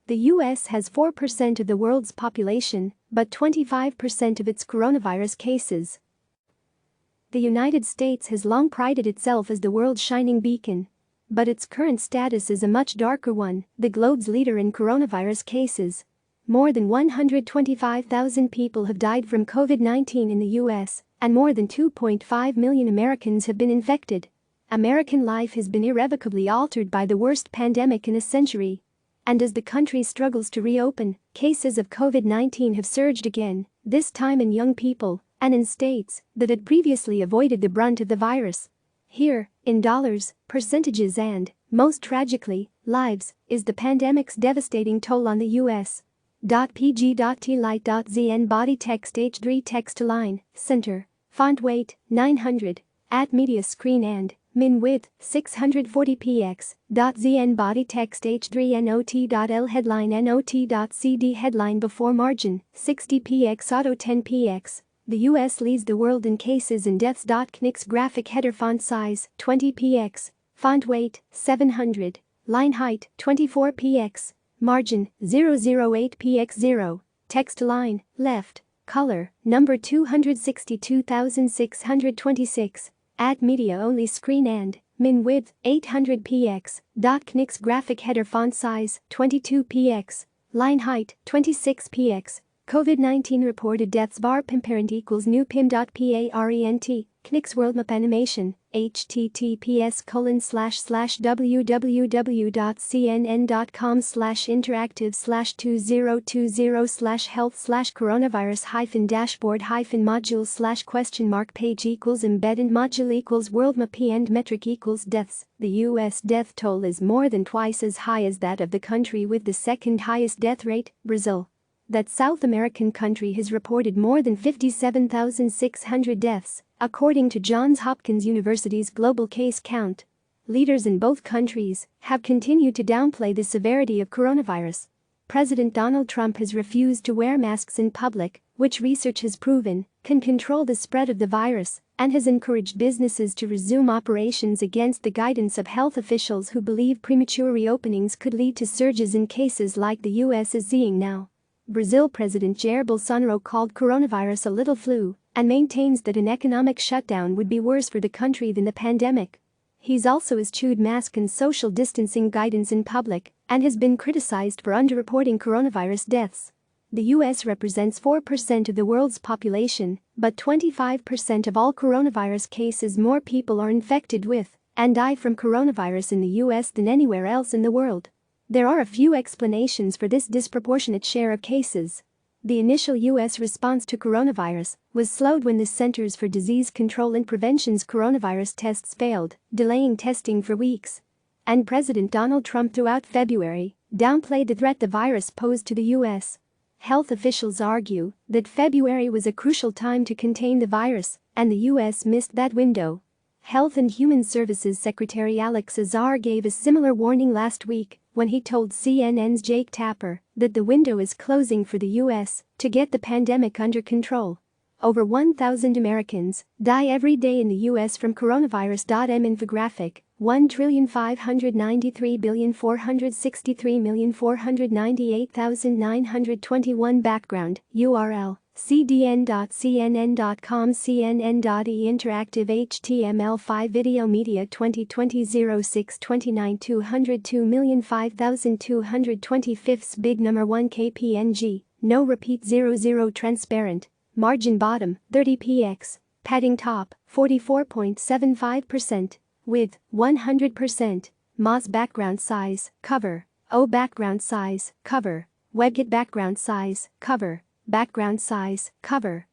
The US has 4% of the world's population, but 25% of its coronavirus cases. The United States has long prided itself as the world's shining beacon. But its current status is a much darker one, the globe's leader in coronavirus cases. More than 125,000 people have died from COVID-19 in the US, and more than 2.5 million Americans have been infected. American life has been irrevocably altered by the worst pandemic in a century. And as the country struggles to reopen, cases of COVID-19 have surged again, this time in young people, and in states that had previously avoided the brunt of the virus. Here, in dollars, percentages and, most tragically, lives, is the pandemic's devastating toll on the U.S. pg.t-light.zn body text H3 text align, center, font weight, 900, @media screen and, min width, 640px, .zn body text H3 not.l headline not.cd headline before margin, 60px auto 10px. The US leads the world in cases and deaths. Knicks graphic header font size 20px, font weight 700, line height 24px, margin 008px0, text line left, color number 262626, @media only screen and, min width 800px. Knicks graphic header font size 22px, line height 26px. COVID-19 reported deaths parent equals new pim.parent, Knicks World Map Animation, https://www.cnn.com/interactive/2020/health/coronavirus-dashboard-module/question mark page equals embedded module equals world map and metric equals deaths. The US death toll is more than twice as high as that of the country with the second highest death rate, Brazil. That South American country has reported more than 57,600 deaths, according to Johns Hopkins University's global case count. Leaders in both countries have continued to downplay the severity of coronavirus. President Donald Trump has refused to wear masks in public, which research has proven can control the spread of the virus, and has encouraged businesses to resume operations against the guidance of health officials who believe premature reopenings could lead to surges in cases like the US is seeing now. Brazil President Jair Bolsonaro called coronavirus a little flu and maintains that an economic shutdown would be worse for the country than the pandemic. He's also eschewed mask and social distancing guidance in public and has been criticized for underreporting coronavirus deaths. The US represents 4% of the world's population, but 25% of all coronavirus cases. More people are infected with and die from coronavirus in the US than anywhere else in the world. There are a few explanations for this disproportionate share of cases. The initial U.S. response to coronavirus was slowed when the Centers for Disease Control and Prevention's coronavirus tests failed, delaying testing for weeks. And President Donald Trump throughout February downplayed the threat the virus posed to the U.S. Health officials argue that February was a crucial time to contain the virus, and the U.S. missed that window. Health and Human Services Secretary Alex Azar gave a similar warning last week when he told CNN's Jake Tapper that the window is closing for the U.S. to get the pandemic under control. Over 1,000 Americans die every day in the U.S. from coronavirus. Infographic, 1,593,463,498,921 background, URL. cdn.cnn.com cnn.e-interactive HTML5 Video Media 2020-06-29 202,005,225 Big number 1 KPNG, no repeat 00 transparent, margin bottom 30px, padding top 44.75%, width 100%, Moz background size, cover, O background size, cover, WebKit background size, cover. Background size, cover,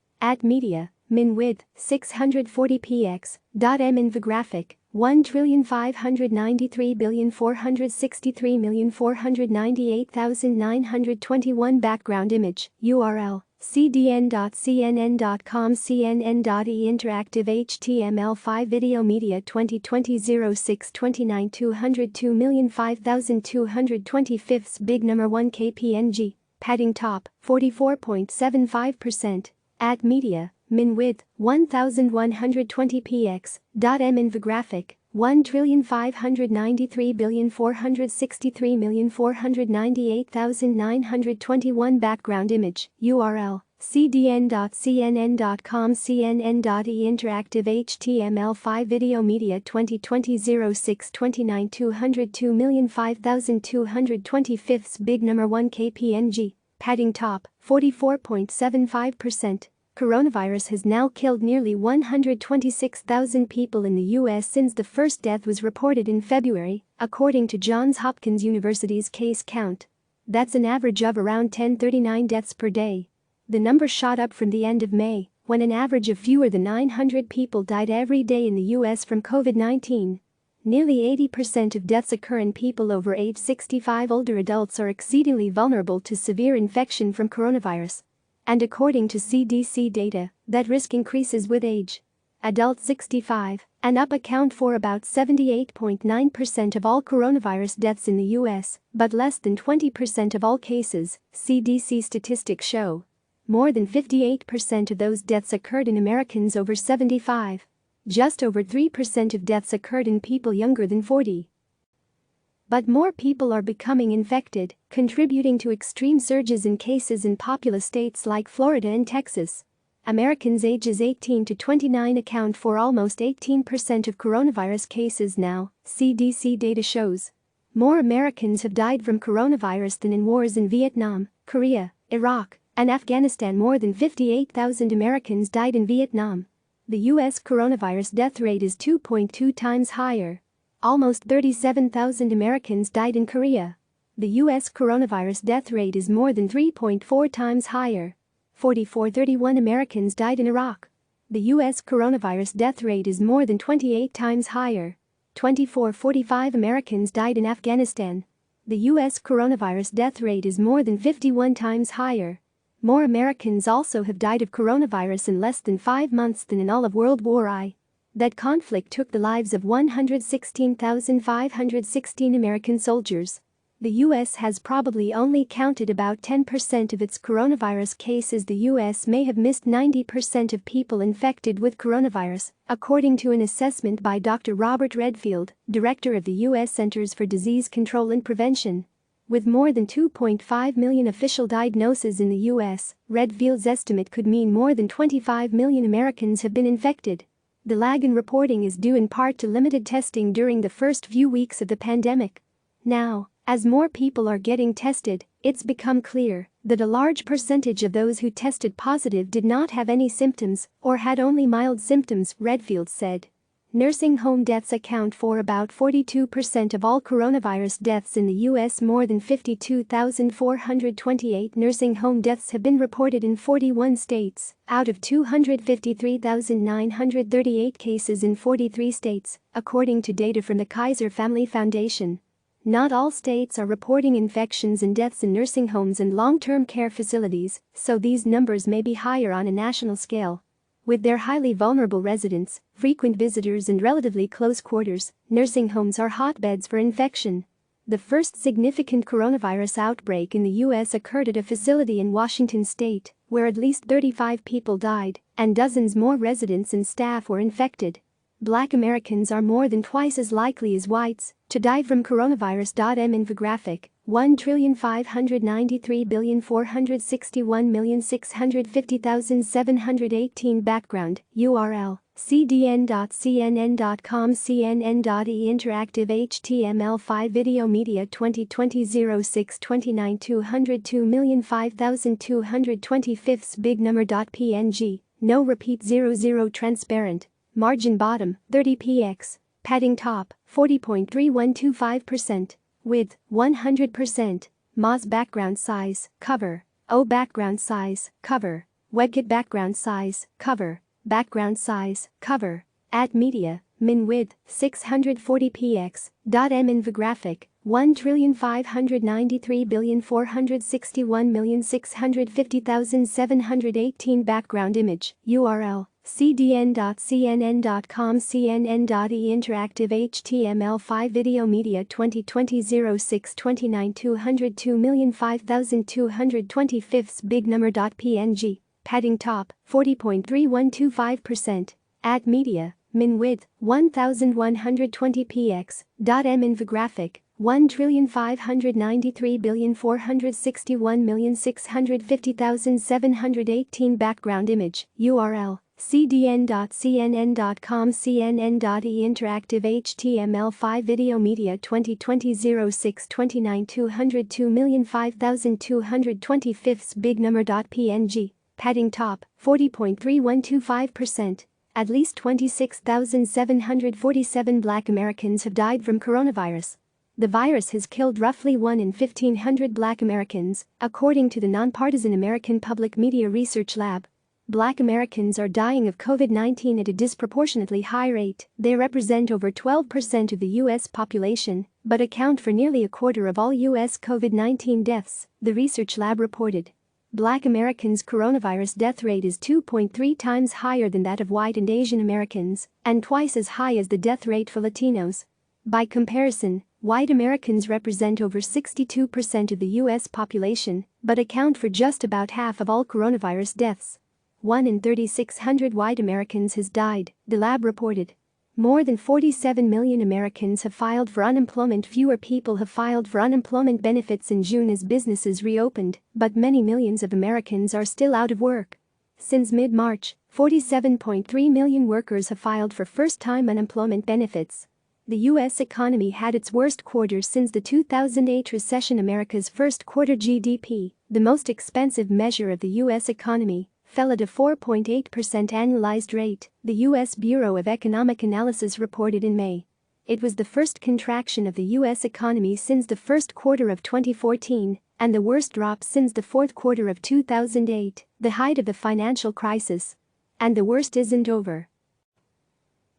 @media, min width, 640px, .m infographic, 1,593,463,498,921 background image, URL, cdn.cnn.com cnn.e-interactive HTML5 Video Media 2020-06-29 202,005,225 Big number 1 KPNG, padding top 44.75%, @media, min width 1,120px, .m infographic, 1,593,463,498,921 background image, URL, cdn.cnn.com cnn.e interactive HTML5 video media 2020 06-29 202,005,225 big number 1 kpng, padding top, 44.75%. Coronavirus has now killed nearly 126,000 people in the U.S. since the first death was reported in February, according to Johns Hopkins University's case count. That's an average of around 1039 deaths per day. The number shot up from the end of May, when an average of fewer than 900 people died every day in the U.S. from COVID-19. Nearly 80% of deaths occur in people over age 65. Older adults are exceedingly vulnerable to severe infection from coronavirus. And according to CDC data, that risk increases with age. Adults 65 and up account for about 78.9% of all coronavirus deaths in the U.S., but less than 20% of all cases, CDC statistics show. More than 58% of those deaths occurred in Americans over 75. Just over 3% of deaths occurred in people younger than 40. But more people are becoming infected, contributing to extreme surges in cases in populous states like Florida and Texas. Americans ages 18 to 29 account for almost 18% of coronavirus cases now, CDC data shows. More Americans have died from coronavirus than in wars in Vietnam, Korea, Iraq, and Afghanistan. More than 58,000 Americans died in Vietnam. The U.S. coronavirus death rate is 2.2 times higher. Almost 37,000 Americans died in Korea. The U.S. coronavirus death rate is more than 3.4 times higher. 4,431 Americans died in Iraq. The U.S. coronavirus death rate is more than 28 times higher. 2,445 Americans died in Afghanistan. The U.S. coronavirus death rate is more than 51 times higher. More Americans also have died of coronavirus in less than 5 months than in all of World War I. That conflict took the lives of 116,516 American soldiers. The U.S. has probably only counted about 10% of its coronavirus cases. The U.S. may have missed 90% of people infected with coronavirus, according to an assessment by Dr. Robert Redfield, director of the U.S. Centers for Disease Control and Prevention. With more than 2.5 million official diagnoses in the U.S., Redfield's estimate could mean more than 25 million Americans have been infected. The lag in reporting is due in part to limited testing during the first few weeks of the pandemic. Now, as more people are getting tested, it's become clear that a large percentage of those who tested positive did not have any symptoms or had only mild symptoms, Redfield said. Nursing home deaths account for about 42% of all coronavirus deaths in the U.S. More than 52,428 nursing home deaths have been reported in 41 states, out of 253,938 cases in 43 states, according to data from the Kaiser Family Foundation. Not all states are reporting infections and deaths in nursing homes and long-term care facilities, so these numbers may be higher on a national scale. With their highly vulnerable residents, frequent visitors and relatively close quarters, nursing homes are hotbeds for infection. The first significant coronavirus outbreak in the U.S. occurred at a facility in Washington state, where at least 35 people died, and dozens more residents and staff were infected. Black Americans are more than twice as likely as whites to die from coronavirus. Infographic, 1,593,461,650,718 background, URL, cdn.cnn.com cnn.e interactive HTML5 video media 2020 06-29 202,005,225 big number.png, no repeat 00 transparent. Margin bottom, 30 px. Padding top, 40.3125%. Width, 100%. Moz background size, cover. O background size, cover. WebKit background size, cover. Background size, cover. At media, min width, 640 px. M infographic, 1,593,461,650,718 background image, URL. cdn.cnn.com cnn.e interactive HTML5 video media 2020 06-29 202,005,225 big number.png, padding top, 40.3125%. At media, min width 1120 px. M infographic 1,593,461,650,718 background image URL cdn.cnn.com cnn.e interactive HTML5 video media 2020 06 29 202,005,225 big number.png padding top 40.3125%. At least 26,747 Black Americans have died from coronavirus. The virus has killed roughly 1 in 1,500 Black Americans, according to the nonpartisan American Public Media Research Lab. Black Americans are dying of COVID-19 at a disproportionately high rate. They represent over 12% of the U.S. population, but account for nearly a quarter of all U.S. COVID-19 deaths, the research lab reported. Black Americans' coronavirus death rate is 2.3 times higher than that of white and Asian Americans, and twice as high as the death rate for Latinos. By comparison, white Americans represent over 62% of the U.S. population, but account for just about half of all coronavirus deaths. 1 in 3,600 white Americans has died, the lab reported. More than 47 million Americans have filed for unemployment. Fewer people have filed for unemployment benefits in June as businesses reopened, but many millions of Americans are still out of work. Since mid-March, 47.3 million workers have filed for first-time unemployment benefits. The U.S. economy had its worst quarter since the 2008 recession. America's first quarter GDP, the most expensive measure of the U.S. economy, fell at a 4.8% annualized rate, the U.S. Bureau of Economic Analysis reported in May. It was the first contraction of the U.S. economy since the first quarter of 2014, and the worst drop since the fourth quarter of 2008, the height of the financial crisis. And the worst isn't over.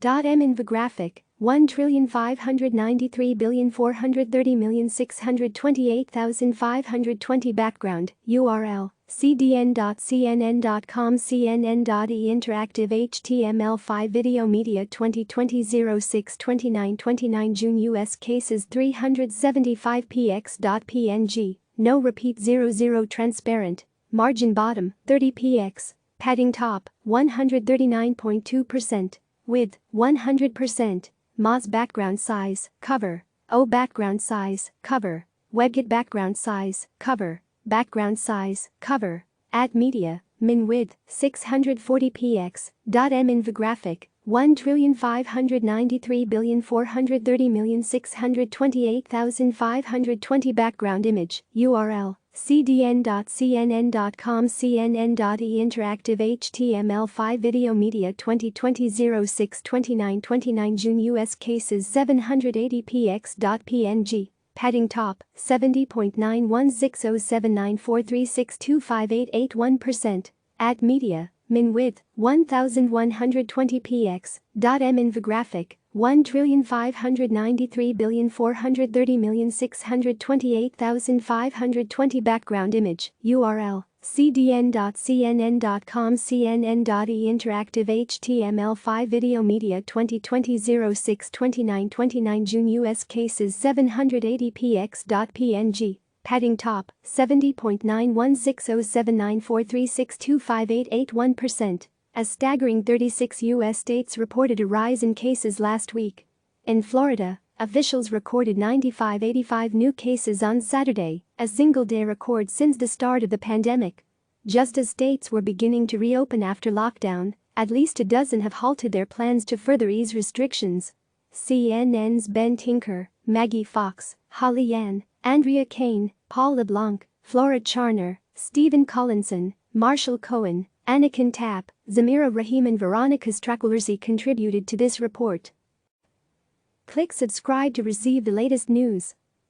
M infographic 1,593,430,628,520 background URL cdn.cnn.com cnn.e interactive HTML5 video media 2020 06 29 29 June US cases 375 px.png no repeat 00 transparent margin bottom 30 px padding top 139.2% width 100% Moz background size cover O background size cover WebKit background size cover background size cover at media min width 640 px. M infographic 1,593,430,628,520 background image URL cdn.cnn.com cnn.e interactive HTML5 video media 2020 06 29 29 June US cases 780 px.png padding top 70.91607943625881% at media min width 1120 px. M infographic 1,593,430,628,520 background image URL cdn.cnn.com cnn.e interactive HTML5 video media 2020 06 29 29 June US cases 780 px.png padding top 70.91607943625881%. A staggering 36 U.S. states reported a rise in cases last week. In Florida, officials recorded 85 new cases on Saturday, a single-day record since the start of the pandemic. Just as states were beginning to reopen after lockdown, at least a dozen have halted their plans to further ease restrictions. CNN's Ben Tinker, Maggie Fox, Holly Yan, Andrea Kane, Paul LeBlanc, Flora Charner, Stephen Collinson, Marshall Cohen, Anakin Tapp, Zamira Rahim and Veronica Strakulersi contributed to this report. Click subscribe to receive the latest news.